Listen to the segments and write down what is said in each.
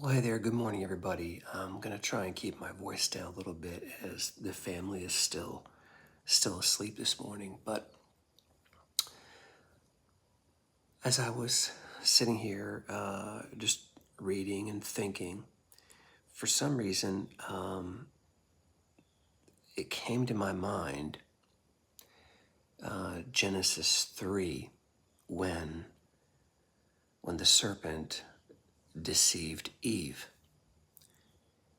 Well, hey there. Good morning, everybody. I'm gonna try and keep my voice down a little bit as the family is still asleep this morning. But as I was sitting here, just reading and thinking, for some reason, it came to my mind Genesis 3, when the serpent deceived Eve,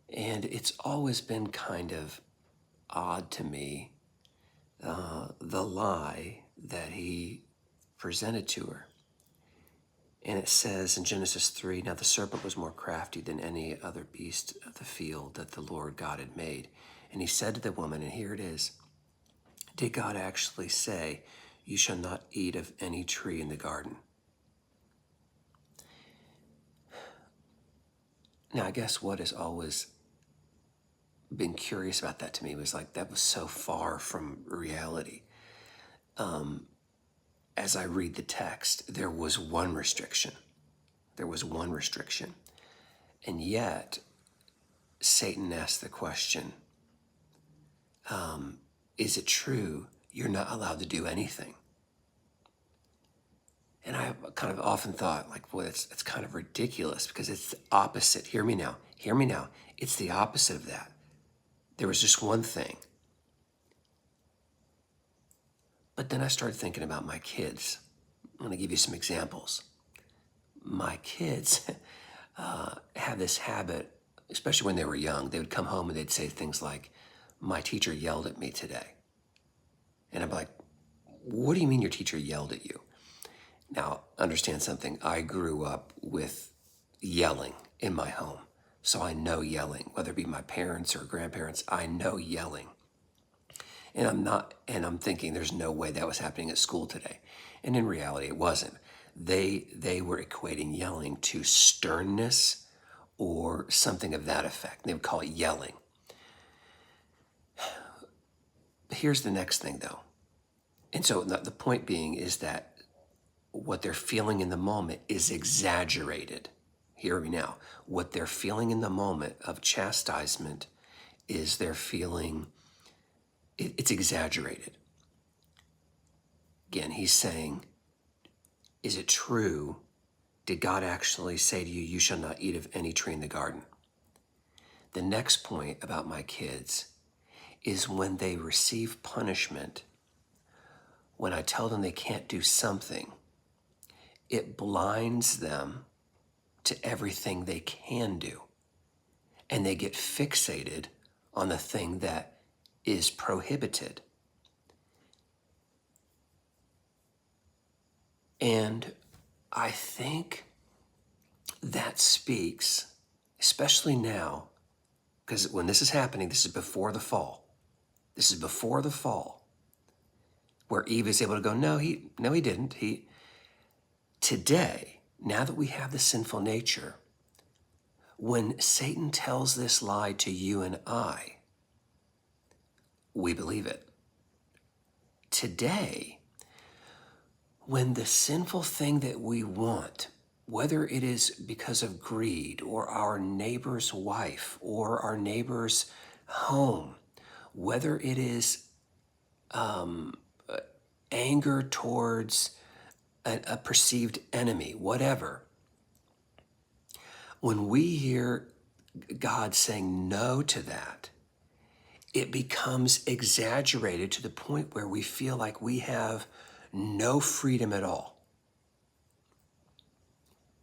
and it's always been kind of odd to me, the lie that he presented to her. And it says in Genesis 3, now the serpent was more crafty than any other beast of the field that the Lord God had made. And he said to the woman, and here it is, did God actually say, you shall not eat of any tree in the garden? Now, I guess what has always been curious about that to me was like, that was so far from reality. As I read the text, there was one restriction. There was one restriction. And yet, Satan asked the question, is it true you're not allowed to do anything? And I kind of often thought, like, boy, it's kind of ridiculous because it's the opposite. Hear me now. Hear me now. It's the opposite of that. There was just one thing. But then I started thinking about my kids. I'm going to give you some examples. My kids have this habit, especially when they were young. They would come home and they'd say things like, my teacher yelled at me today. And I'm like, what do you mean your teacher yelled at you? Now, understand something. I grew up with yelling in my home. So I know yelling, whether it be my parents or grandparents, I know yelling. And I'm thinking there's no way that was happening at school today. And in reality, it wasn't. They were equating yelling to sternness or something of that effect. They would call it yelling. Here's the next thing, though. And so the point being is that what they're feeling in the moment is exaggerated. Hear me now. What they're feeling in the moment of chastisement is they're feeling, it's exaggerated. Again, he's saying, is it true? Did God actually say to you, you shall not eat of any tree in the garden? The next point about my kids is when they receive punishment, when I tell them they can't do something, it blinds them to everything they can do. And they get fixated on the thing that is prohibited. And I think that speaks, especially now, because when this is happening, this is before the fall. This is before the fall, where Eve is able to go, no, he didn't. Today, now that we have the sinful nature, when Satan tells this lie to you and I, we believe it. Today, when the sinful thing that we want, whether it is because of greed or our neighbor's wife or our neighbor's home, whether it is anger towards a perceived enemy, whatever, when we hear God saying no to that, it becomes exaggerated to the point where we feel like we have no freedom at all.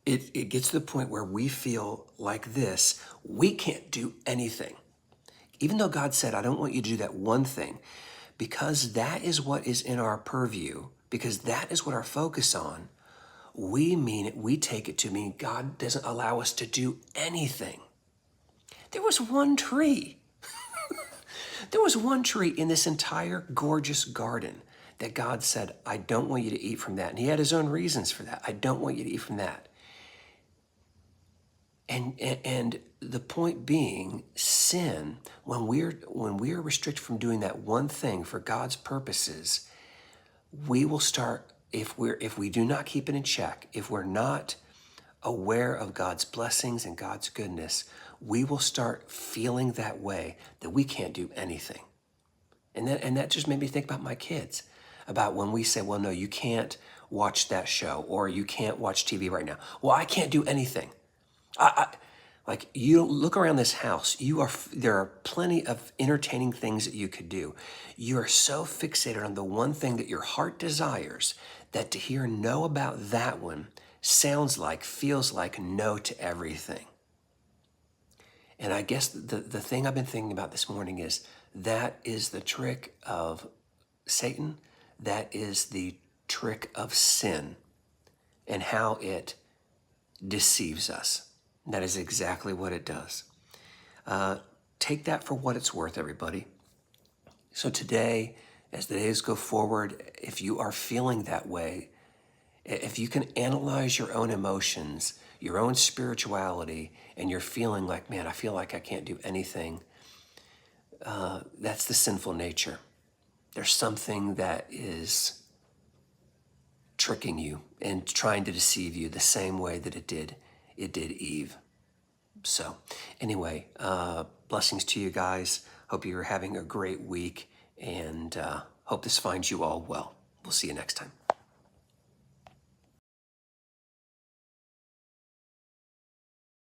It gets to the point where we feel like this, we can't do anything. Even though God said, I don't want you to do that one thing, because that is what is in our purview, because that is what our focus on, we mean it, we take it to mean God doesn't allow us to do anything. There was one tree. There was one tree in this entire gorgeous garden that God said, I don't want you to eat from that. And he had his own reasons for that. I don't want you to eat from that. And the point being, sin, when we're restricted from doing that one thing for God's purposes, we will start, if we do not keep it in check, if we're not aware of God's blessings and God's goodness, we will start feeling that way that we can't do anything. And that just made me think about my kids, about when we say, well, no, you can't watch that show, or you can't watch TV right now. Well, I can't do anything. Like, you look around this house, there are plenty of entertaining things that you could do. You are so fixated on the one thing that your heart desires that to hear no about that one feels like no to everything. And I guess the thing I've been thinking about this morning is that is the trick of Satan. That is the trick of sin and how it deceives us. That is exactly what it does. Take that for what it's worth, everybody. So today, as the days go forward, if you are feeling that way, if you can analyze your own emotions, your own spirituality, and you're feeling like, man, I feel like I can't do anything, that's the sinful nature. There's something that is tricking you and trying to deceive you the same way that it did Eve. So anyway, blessings to you guys. Hope you're having a great week, and hope this finds you all well. We'll see you next time.